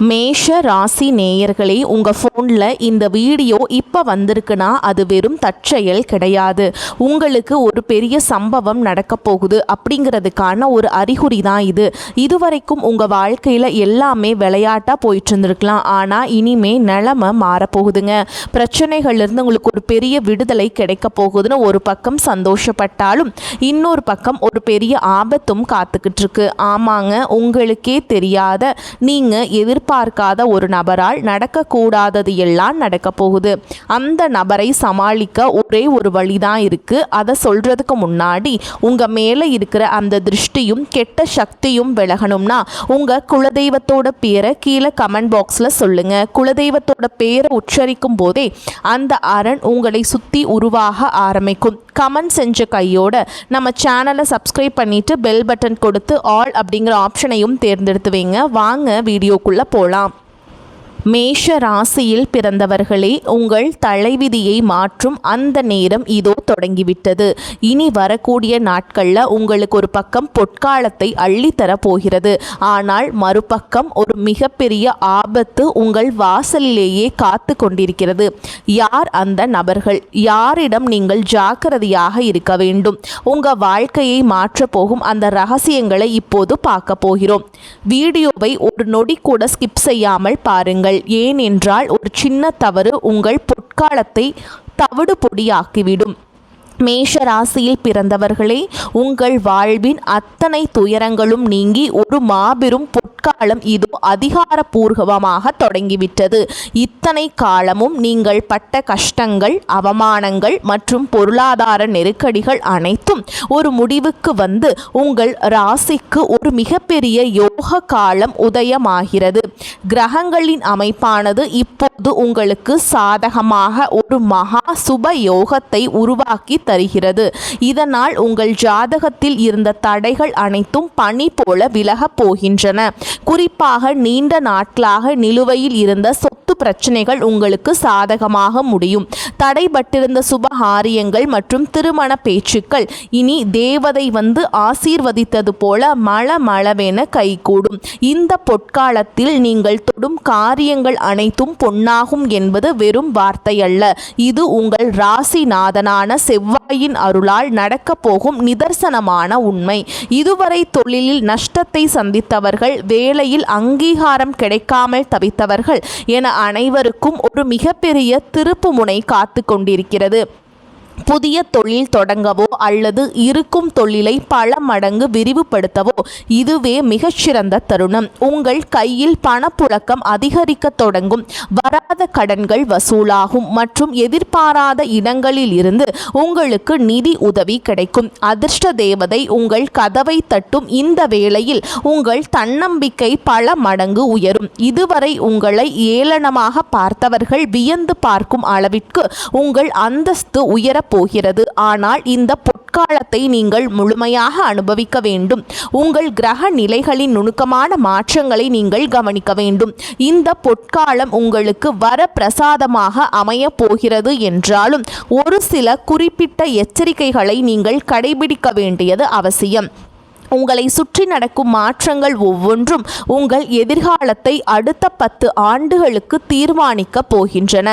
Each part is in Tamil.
மேஷ ராசி நேயர்களே, உங்கள் ஃபோனில் இந்த வீடியோ இப்போ வந்திருக்குன்னா அது வெறும் தற்செயல் கிடையாது. உங்களுக்கு ஒரு பெரிய சம்பவம் நடக்க போகுது அப்படிங்கிறதுக்கான ஒரு அறிகுறி தான் இது. இதுவரைக்கும் உங்கள் வாழ்க்கையில் எல்லாமே விளையாட்டாக போயிட்டு இருந்திருக்கலாம். ஆனால் இனிமே நிலைமை மாறப்போகுதுங்க. பிரச்சனைகள்லேருந்து உங்களுக்கு ஒரு பெரிய விடுதலை கிடைக்க போகுதுன்னு ஒரு பக்கம் சந்தோஷப்பட்டாலும் இன்னொரு பக்கம் ஒரு பெரிய ஆபத்தும் காத்துக்கிட்டு இருக்கு. ஆமாங்க, உங்களுக்கே தெரியாத நீங்கள் பார்க்காத ஒரு நபரால் நடக்கக்கூடாதது எல்லாம் நடக்க போகுது. அந்த நபரை சமாளிக்க ஒரே ஒரு வழிதான் இருக்கு. அதை சொல்றதுக்கு முன்னாடி உங்க மேல இருக்கிற அந்த திருஷ்டியும் கெட்ட சக்தியும் விலகணும்னா உங்க குலதெய்வத்தோட பேரை கீழே கமெண்ட் பாக்ஸ்ல சொல்லுங்க. குலதெய்வத்தோட பேரை உச்சரிக்கும் போதே அந்த அரண் உங்களை சுத்தி உருவாக ஆரம்பிக்கும். கமெண்ட் செஞ்ச கையோட நம்ம சேனலை சப்ஸ்கிரைப் பண்ணிட்டு பெல் பட்டன் கொடுத்து ஆல் அப்படிங்கிற ஆப்ஷனையும் தேர்ந்தெடுத்து வைங்க. வாங்க வீடியோக்குள்ள போலாம். மேஷ ராசியில் பிறந்தவர்களே, உங்கள் தலைவிதியை மாற்றும் அந்த நேரம் இதோ தொடங்கிவிட்டது. இனி வரக்கூடிய நாட்களில் உங்களுக்கு ஒரு பக்கம் பொற்காலத்தை அள்ளித்தர போகிறது. ஆனால் மறுபக்கம் ஒரு மிகப்பெரிய ஆபத்து உங்கள் வாசலிலேயே காத்து கொண்டிருக்கிறது. யார் அந்த நபர்கள்? யாரிடம் நீங்கள் ஜாக்கிரதையாக இருக்க வேண்டும்? உங்கள் வாழ்க்கையை மாற்றப் போகும் அந்த ரகசியங்களை இப்போது பார்க்க போகிறோம். வீடியோவை ஒரு நொடி கூட ஸ்கிப் செய்யாமல் பாருங்கள். ஏனென்றால் ஒரு சின்ன தவறு உங்கள் பொற்காலத்தை தவிடு பொடியாக்கிவிடும். மேஷ ராசியில் பிறந்தவர்களே, உங்கள் வாழ்வின் அத்தனை துயரங்களும் நீங்கி ஒரு மாபெரும் பொற்காலம் இதோ அதிகாரப்பூர்வமாக தொடங்கிவிட்டது. இத்தனை காலமும் நீங்கள் பட்ட கஷ்டங்கள், அவமானங்கள் மற்றும் பொருளாதார நெருக்கடிகள் அனைத்தும் ஒரு முடிவுக்கு வந்து உங்கள் ராசிக்கு ஒரு மிகப்பெரிய யோக காலம் உதயமாகிறது. கிரகங்களின் அமைப்பானது இப்போது உங்களுக்கு சாதகமாக ஒரு மகா சுப யோகத்தை உருவாக்கி தருகிறது. இதனால் உங்கள் ஜாதகத்தில் இருந்த தடைகள் அனைத்தும் பனி போல விலகப் போகின்றன. குறிப்பாக நீண்ட நாட்களாக நிலுவையில் இருந்த சொத்து பிரச்சனைகள் உங்களுக்கு சாதகமாக முடியும். தடைபட்டிருந்த சுபகாரியங்கள் மற்றும் திருமண பேச்சுக்கள் இனி தேவதை வந்து ஆசீர்வதித்தது போல மளமளவென கைகூடும். இந்த பொற்காலத்தில் நீங்கள் தொடும் காரியங்கள் அனைத்தும் பொன்னாகும் என்பது வெறும் வார்த்தை அல்ல. இது உங்கள் ராசிநாதனான செவ்வாயின் அருளால் நடக்க போகும் நிதர்சனமான உண்மை. இதுவரை தொழிலில் நஷ்டத்தை சந்தித்தவர்கள், வேலையில் அங்கீகாரம் கிடைக்காமல் தவித்தவர்கள் என அனைவருக்கும் ஒரு மிகப்பெரிய திருப்பு முனை காத்து கொண்டிருக்கிறது. புதிய தொழில் தொடங்கவோ அல்லது இருக்கும் தொழிலை பல மடங்கு விரிவுபடுத்தவோ இதுவே மிகச்சிறந்த தருணம். உங்கள் கையில் பணப்புழக்கம் அதிகரிக்க தொடங்கும். வராத கடன்கள் வசூலாகும் மற்றும் எதிர்பாராத இடங்களில் இருந்து உங்களுக்கு நிதி உதவி கிடைக்கும். அதிர்ஷ்ட தேவதை உங்கள் கதவை தட்டும் இந்த வேளையில் உங்கள் தன்னம்பிக்கை பல மடங்கு உயரும். இதுவரை உங்களை ஏளனமாக பார்த்தவர்கள் வியந்து பார்க்கும் அளவிற்கு உங்கள் அந்தஸ்து உயர போகிறது. ஆனால் இந்த பொற்காலத்தை நீங்கள் முழுமையாக அனுபவிக்க வேண்டும். உங்கள் கிரக நிலைகளின் நுணுக்கமான மாற்றங்களை நீங்கள் கவனிக்க வேண்டும். இந்த பொற்காலம் உங்களுக்கு வர பிரசாதமாக அமைய போகிறது என்றாலும் ஒரு சில குறிப்பிட்ட எச்சரிக்கைகளை நீங்கள் கடைபிடிக்க வேண்டியது அவசியம். உங்களை சுற்றி நடக்கும் மாற்றங்கள் ஒவ்வொன்றும் உங்கள் எதிர்காலத்தை அடுத்த 10 ஆண்டுகளுக்கு தீர்மானிக்க போகின்றன.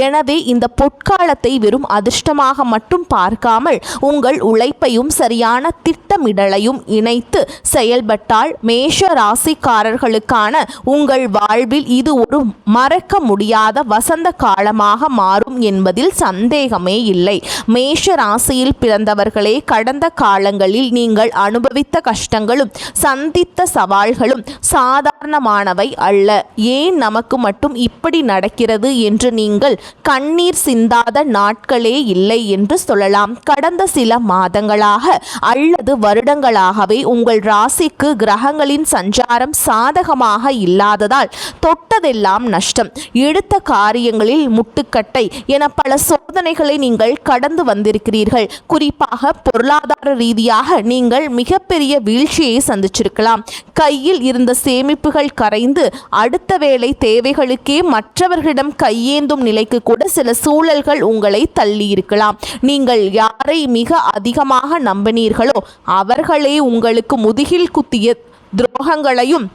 எனவே இந்த பொற்காலத்தை வெறும் அதிர்ஷ்டமாக மட்டும் பார்க்காமல் உங்கள் உழைப்பையும் சரியான திட்டமிடலையும் இணைத்து செயல்பட்டால் மேஷ ராசிக்காரர்களுக்கான உங்கள் வாழ்வில் இது ஒரு மறக்க முடியாத வசந்த காலமாக மாறும் என்பதில் சந்தேகமே இல்லை. மேஷ ராசியில் பிறந்தவர்களே, கடந்த காலங்களில் நீங்கள் அனுபவித்த கஷ்டங்களும் சந்தித்த சவால்களும் சாதாரணமானவை அல்ல. ஏன் நமக்கு மட்டும் இப்படி நடக்கிறது என்று நீங்கள் கண்ணீர் சிந்தாத நாட்களே இல்லை என்று சொல்லலாம். கடந்த சில மாதங்களாக அல்லது வருடங்களாகவே உங்கள் ராசிக்கு கிரகங்களின் சஞ்சாரம் சாதகமாக இல்லாததால் தொட்டதெல்லாம் நஷ்டம், எடுத்த காரியங்களில் முட்டுக்கட்டை என பல சோதனைகளை நீங்கள் கடந்து வந்திருக்கிறீர்கள். குறிப்பாக பொருளாதார ரீதியாக நீங்கள் மிகப்பெரிய வீழ்ச்சியை சந்திச்சிருக்கலாம். கையில் இருந்த சேமிப்புகள் கரைந்து அடுத்த வேளை தேவைகளுக்கே மற்றவர்களிடம் கையேந்தும் நிலைக்கு கூட சில சூழல்கள் உங்களை தள்ளி இருக்கலாம். நீங்கள் யாரை மிக அதிகமாக நம்பினீர்களோ அவர்களே உங்களுக்கு முதுகில் குத்திய துரோகங்களையும்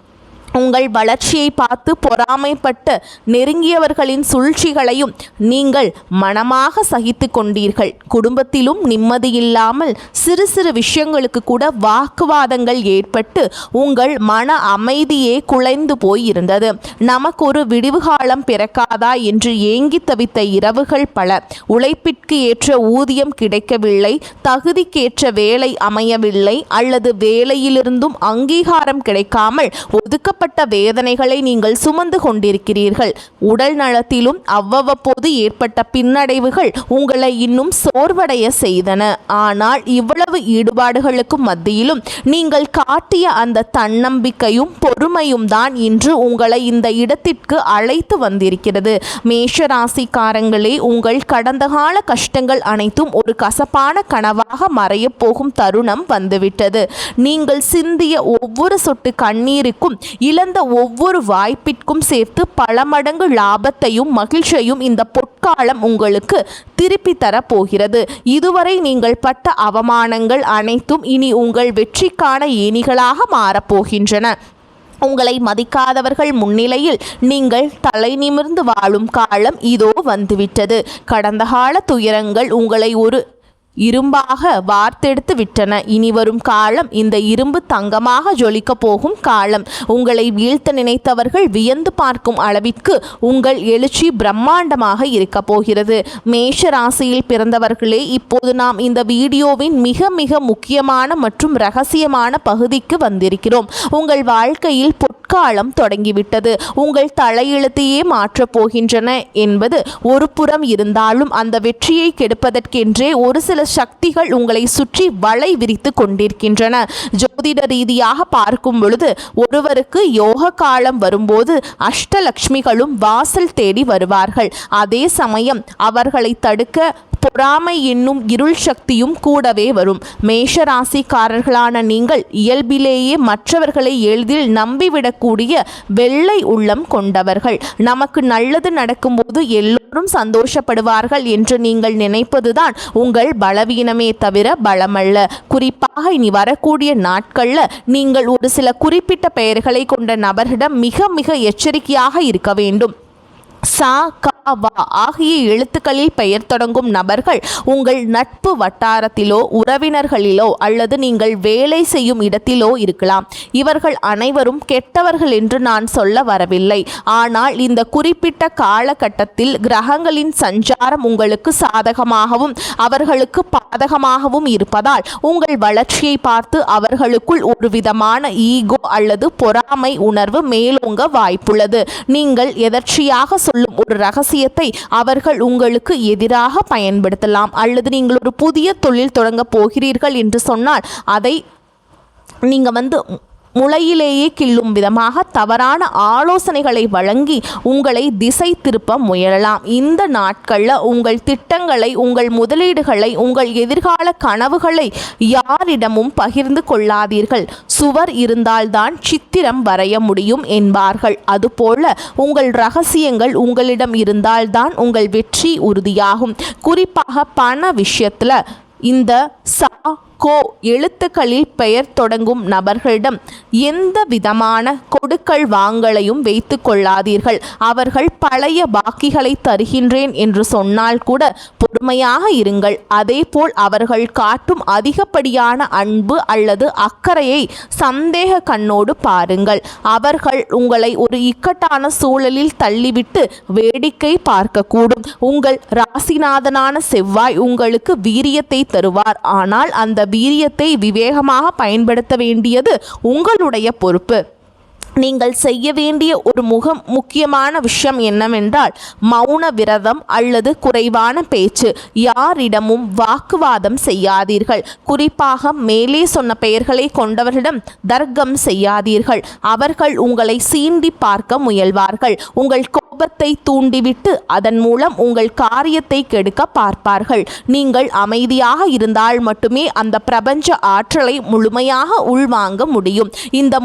உங்கள் வளர்ச்சியை பார்த்து பொறாமைப்பட்டு நெருங்கியவர்களின் சூழ்ச்சிகளையும் நீங்கள் மனமாக சகித்து கொண்டீர்கள். குடும்பத்திலும் நிம்மதியில்லாமல் சிறு சிறு விஷயங்களுக்கு கூட வாக்குவாதங்கள் ஏற்பட்டு உங்கள் மன அமைதியே குலைந்து போய் இருந்தது. நமக்கு ஒரு விடிவு காலம் பிறக்காதா என்று ஏங்கி தவித்த இரவுகள் பல. உழைப்பிற்கு ஏற்ற ஊதியம் கிடைக்கவில்லை, தகுதிக்கேற்ற வேலை அமையவில்லை, அல்லது வேலையிலிருந்தும் அங்கீகாரம் கிடைக்காமல் ஒதுக்கப்பட்ட வேதனைகளை நீங்கள் சுமந்து கொண்டிருக்கிறீர்கள். உடல் நலத்திலும் அவ்வப்போது ஏற்பட்ட பின்னடைவுகள் உங்களை இன்னும் சோர்வடைய செய்தன. ஆனால் இவ்வளவு ஈடுபாடுகளுக்கு மத்தியிலும் நீங்கள் காட்டிய அந்த தன்னம்பிக்கையும் பொறுமையும் தான் இன்று உங்களை இந்த இடத்திற்கு அழைத்து வந்திருக்கிறது. மேஷராசிக்காரங்களே, உங்கள் கடந்த கால கஷ்டங்கள் அனைத்தும் ஒரு கசப்பான கனவாக மறையப் போகும் தருணம் வந்துவிட்டது. நீங்கள் சிந்திய ஒவ்வொரு சொட்டு கண்ணீருக்கும் இழந்த ஒவ்வொரு வாய்ப்பிற்கும் சேர்த்து பல மடங்கு லாபத்தையும் மகிழ்ச்சியையும் இந்த பொற்காலம் உங்களுக்கு திருப்பி தரப்போகிறது. இதுவரை நீங்கள் பட்ட அவமானங்கள் அனைத்தும் இனி உங்கள் வெற்றிக்கான ஏணிகளாக மாறப்போகின்றன. உங்களை மதிக்காதவர்கள் முன்னிலையில் நீங்கள் தலை நிமிர்ந்து வாழும் காலம் இதோ வந்துவிட்டது. கடந்த கால துயரங்கள் உங்களை ஒரு இரும்பாக வார்த்தெடுத்து விட்டன. இனி வரும் காலம் இந்த இரும்பு தங்கமாக ஜொலிக்க போகும் காலம். உங்களை வீழ்த்த நினைத்தவர்கள் வியந்து பார்க்கும் அளவிற்கு உங்கள் எழுச்சி பிரம்மாண்டமாக இருக்க போகிறது. மேஷ ராசியில் பிறந்தவர்களே, இப்போது நாம் இந்த வீடியோவின் மிக மிக முக்கியமான மற்றும் ரகசியமான பகுதிக்கு வந்திருக்கிறோம். உங்கள் வாழ்க்கையில் பொற்காலம் தொடங்கிவிட்டது. உங்கள் தலையெழுத்தையே மாற்றப் போகின்றன என்பது ஒரு புறம் இருந்தாலும், அந்த வெற்றியை கெடுப்பதற்கென்றே ஒரு சில சக்திகள் உங்களை சுற்றி வலை விரித்து கொண்டிருக்கின்றன. ஜோதிட ரீதியாக பார்க்கும் பொழுது ஒருவருக்கு யோக காலம் வரும்போது அஷ்டலக்ஷ்மிகளும் வாசல் தேடி வருவார்கள். அதே சமயம் அவர்களை தடுக்க பொறாமை என்னும் இருள் சக்தியும் கூடவே வரும். மேஷராசிக்காரர்களான நீங்கள் இயல்பிலேயே மற்றவர்களை எளிதில் நம்பிவிடக்கூடிய வெள்ளை உள்ளம் கொண்டவர்கள். நமக்கு நல்லது நடக்கும்போது எல்லோரும் சந்தோஷப்படுவார்கள் என்று நீங்கள் நினைப்பதுதான் உங்கள் பலவீனமே தவிர பலமல்ல. குறிப்பாக இனி வரக்கூடிய நாட்கள்ல நீங்கள் ஒரு சில குறிப்பிட்ட பெயர்களை கொண்ட நபர்களிடம் மிக மிக எச்சரிக்கையாக இருக்க வேண்டும். சா, கா, வா ஆகிய எழுத்துக்களில் பெயர் தொடங்கும் நபர்கள் உங்கள் நட்பு வட்டாரத்திலோ உறவினர்களிலோ அல்லது நீங்கள் வேலை செய்யும் இடத்திலோ இருக்கலாம். இவர்கள் அனைவரும் கெட்டவர்கள் என்று நான் சொல்ல வரவில்லை. ஆனால் இந்த குறிப்பிட்ட காலகட்டத்தில் கிரகங்களின் சஞ்சாரம் உங்களுக்கு சாதகமாகவும் அவர்களுக்கு பாதகமாகவும் இருப்பதால் உங்கள் வளர்ச்சியை பார்த்து அவர்களுக்குள் ஒரு விதமான ஈகோ அல்லது பொறாமை உணர்வு மேலோங்க வாய்ப்புள்ளது. நீங்கள் எதர்ச்சியாக சொல்லும் ஒரு ரகசியத்தை அவர்கள் உங்களுக்கு எதிராக பயன்படுத்தலாம். அல்லது நீங்கள் ஒரு புதிய தொழில் தொடங்க போகிறீர்கள் என்று சொன்னால் அதை நீங்கள் முளையிலேயே கிள்ளும் விதமாக தவறான ஆலோசனைகளை வழங்கி உங்களை திசை திருப்ப முயலலாம். இந்த நாட்களில் உங்கள் திட்டங்களை, உங்கள் முதலீடுகளை, உங்கள் எதிர்கால கனவுகளை யாரிடமும் பகிர்ந்து கொள்ளாதீர்கள். சுவர் இருந்தால்தான் சித்திரம் வரைய முடியும் என்பார்கள். அதுபோல உங்கள் ரகசியங்கள் உங்களிடம் இருந்தால்தான் உங்கள் வெற்றி உறுதியாகும். குறிப்பாக பண விஷயத்தில் இந்த சா, கோ எழுத்துக்களில் பெயர் தொடங்கும் நபர்களிடம் எந்த விதமான கொடுக்கல் வாங்கலையும் வைத்து கொள்ளாதீர்கள். அவர்கள் பழைய பாக்கிகளை தருகின்றேன் என்று சொன்னால் கூட பொறுமையாக இருங்கள். அதேபோல் அவர்கள் காட்டும் அதிகப்படியான அன்பு அல்லது அக்கறையை சந்தேக கண்ணோடு பாருங்கள். அவர்கள் உங்களை ஒரு இக்கட்டான சூழலில் தள்ளிவிட்டு வேடிக்கை பார்க்கக்கூடும். உங்கள் ராசிநாதனான செவ்வாய் உங்களுக்கு வீரியத்தை தருவார். ஆனால் அந்த வீரியத்தை விவேகமாக பயன்படுத்த வேண்டியது உங்களுடைய பொறுப்பு. நீங்கள் செய்ய வேண்டிய ஒரு முக்கியமான விஷயம் என்னவென்றால் மௌன விரதம் அல்லது குறைவான பேச்சு. யாரிடமும் வாக்குவாதம் செய்யாதீர்கள். குறிப்பாக மேலே சொன்ன பெயர்களை கொண்டவர்களிடம் தர்க்கம் செய்யாதீர்கள். அவர்கள் உங்களை சீண்டி பார்க்க முயல்வார்கள். உங்கள் கோபத்தை தூண்டிவிட்டு அதன் மூலம் உங்கள் காரியத்தை கெடுக்க பார்ப்பார்கள். நீங்கள் அமைதியாக இருந்தால் மட்டுமே அந்த பிரபஞ்ச ஆற்றலை முழுமையாக உள்வாங்க முடியும். இந்த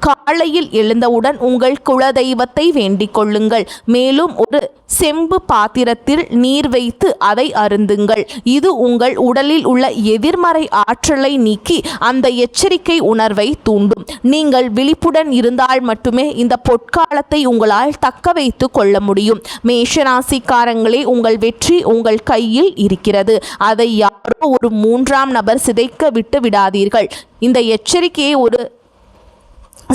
காலையில் எழுந்தவுடன் உங்கள் குலதெய்வத்தை வேண்டிக் கொள்ளுங்கள். மேலும் ஒரு செம்பு பாத்திரத்தில் நீர் வைத்து அதை அருந்துங்கள். இது உங்கள் உடலில் உள்ள எதிர்மறை ஆற்றலை நீக்கி அந்த எச்சரிக்கை உணர்வை தூண்டும். நீங்கள் விழிப்புடன் இருந்தால் மட்டுமே இந்த பொற்காலத்தை உங்களால் தக்க வைத்து கொள்ள முடியும். மேஷராசிக்காரங்களே, உங்கள் வெற்றி உங்கள் கையில் இருக்கிறது. அதை யாரோ ஒரு மூன்றாம் நபர் சிதைக்க விட்டு விடாதீர்கள். இந்த எச்சரிக்கையை ஒரு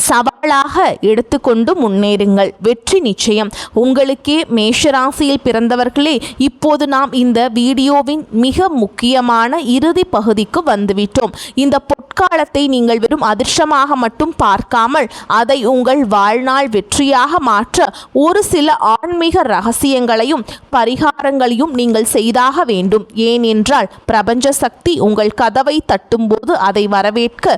சவாலாக எடுத்துக்கொண்டு முன்னேறுங்கள். வெற்றி நிச்சயம் உங்களுக்கே. மேஷராசியில் பிறந்தவர்களே, இப்போது நாம் இந்த வீடியோவின் மிக முக்கியமான இறுதி பகுதிக்கு வந்துவிட்டோம். இந்த பொற்காலத்தை நீங்கள் வெறும் அதிர்ஷ்டமாக மட்டும் பார்க்காமல் அதை உங்கள் வாழ்நாள் வெற்றியாக மாற்ற ஒரு சில ஆன்மீக ரகசியங்களையும் பரிகாரங்களையும் நீங்கள் செய்தாக வேண்டும். ஏனென்றால் பிரபஞ்ச சக்தி உங்கள் கதவை தட்டும்போது அதை வரவேற்க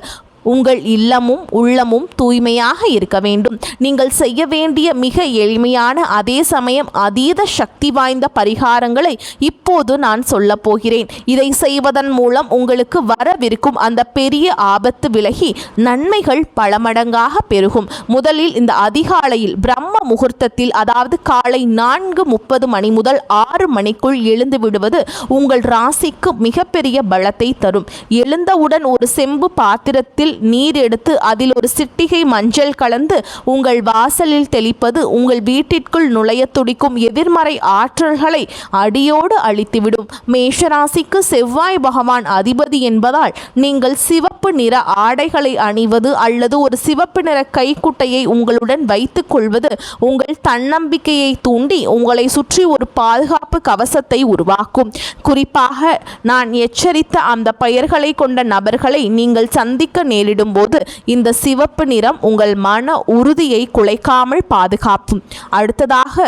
உங்கள் இல்லமும் உள்ளமும் தூய்மையாக இருக்க வேண்டும். நீங்கள் செய்ய வேண்டிய மிக எளிமையான அதே சமயம் அதீத சக்தி வாய்ந்த பரிகாரங்களை இப்போது நான் சொல்ல போகிறேன். இதை செய்வதன் மூலம் உங்களுக்கு வரவிருக்கும் அந்த பெரிய ஆபத்து விலகி நன்மைகள் பல மடங்காக பெருகும். முதலில் இந்த அதிகாலையில் பிரம்ம முகூர்த்தத்தில், அதாவது காலை 4:30 மணி முதல் 6 மணிக்குள் எழுந்து விடுவது உங்கள் ராசிக்கு மிகப்பெரிய பலத்தை தரும். எழுந்தவுடன் ஒரு செம்பு பாத்திரத்தில் நீர் எடுத்து அதில் ஒரு சிட்டிகை மஞ்சள் கலந்து உங்கள் வாசலில் தெளிப்பது உங்கள் வீட்டிற்குள் நுழைய துடிக்கும் எதிர்மறை ஆற்றல்களை அடியோடு அழித்துவிடும். மேஷராசிக்கு செவ்வாய் பகவான் அதிபதி என்பதால் நீங்கள் சிவப்பு நிற ஆடைகளை அணிவது அல்லது ஒரு சிவப்பு நிற கைக்குட்டையை உங்களுடன் வைத்துக் கொள்வது உங்கள் தன்னம்பிக்கையை தூண்டி உங்களை சுற்றி ஒரு பாதுகாப்பு கவசத்தை உருவாக்கும். குறிப்பாக நான் எச்சரித்த அந்த பெயர்களை கொண்ட நபர்களை நீங்கள் சந்திக்க நேரிடும்போது இந்த சிவப்பு நிறம் உங்கள் மன உறுதியை குலைக்காமல் பாதுகாக்கும். அடுத்ததாக,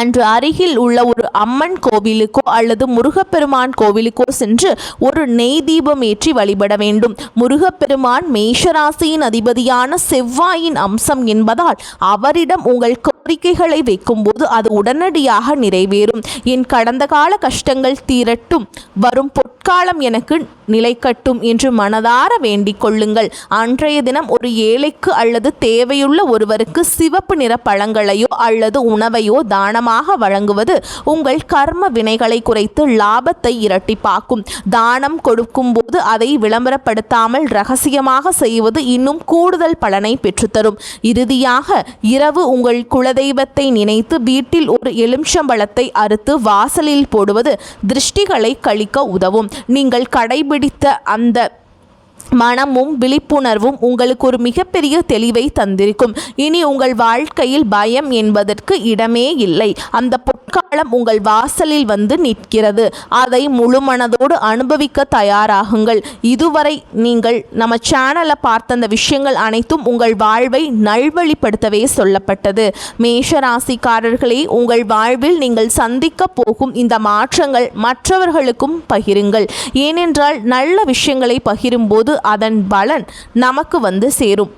அன்று அருகில் உள்ள ஒரு அம்மன் கோவிலுக்கோ அல்லது முருகப்பெருமான் கோவிலுக்கோ சென்று ஒரு நெய் தீபம் ஏற்றி வழிபட வேண்டும். முருகப்பெருமான் மேஷராசியின் அதிபதியான செவ்வாயின் அம்சம் என்பதால் அவரிடம் உங்கள் கோரிக்கைகளை வைக்கும்போது அது உடனடியாக நிறைவேறும். என் கடந்த கால கஷ்டங்கள் தீரட்டும், வரும் பொற்காலம் எனக்கு நிலைக்கட்டும் என்று மனதார வேண்டிக் கொள்ளுங்கள். அன்றைய தினம் ஒரு ஏழைக்கு அல்லது தேவையுள்ள ஒருவருக்கு சிவப்பு நிற பழங்களையோ அல்லது உணவையோ தானமாக வழங்குவது உங்கள் கர்ம வினைகளை குறைத்து லாபத்தை இரட்டிப்பாக்கும். தானம் கொடுக்கும் போது அதை விளம்பரப்படுத்தாமல் ரகசியமாக செய்வது இன்னும் கூடுதல் பலனை பெற்றுத்தரும். இறுதியாக, இரவு உங்கள் குலதெய்வத்தை நினைத்து வீட்டில் ஒரு எலுமிச்சம்பழத்தை அறுத்து வாசலில் போடுவது திருஷ்டிகளை கழிக்க உதவும். நீங்கள் கடைபிடித்த அந்த மனமும் விழிப்புணர்வும் உங்களுக்கு ஒரு மிகப்பெரிய தெளிவை தந்திருக்கும். இனி உங்கள் வாழ்க்கையில் பயம் என்பதற்கு இடமே இல்லை. அந்த பொற்காலம் உங்கள் வாசலில் வந்து நிற்கிறது. அதை முழு மனதோடு அனுபவிக்க தயாராகுங்கள். இதுவரை நீங்கள் நம்ம சேனலை பார்த்த அந்த விஷயங்கள் அனைத்தும் உங்கள் வாழ்வை நல்வழிப்படுத்தவே சொல்லப்பட்டது. மேஷராசிக்காரர்களே, உங்கள் வாழ்வில் நீங்கள் சந்திக்க போகும் இந்த மாற்றங்கள் மற்றவர்களுக்கும் பகிருங்கள். ஏனென்றால் நல்ல விஷயங்களை பகிரும்போது அதன் பலன் நமக்கு வந்து சேரும்.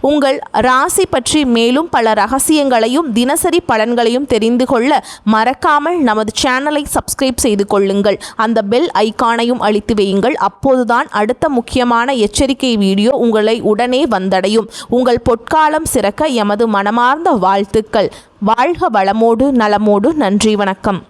உங்கள் ராசி பற்றி மேலும் பல ரகசியங்களையும் தினசரி பலன்களையும் தெரிந்து கொள்ள மறக்காமல் நமது சேனலை சப்ஸ்கிரைப் செய்து கொள்ளுங்கள். அந்த பெல் ஐகானையும் அழித்து வையுங்கள். அப்போதுதான் அடுத்த முக்கியமான எச்சரிக்கை வீடியோ உங்களை உடனே வந்தடையும். உங்கள் பொற்காலம் சிறக்க எமது மனமார்ந்த வாழ்த்துக்கள். வாழ்க வளமோடு நலமோடு. நன்றி, வணக்கம்.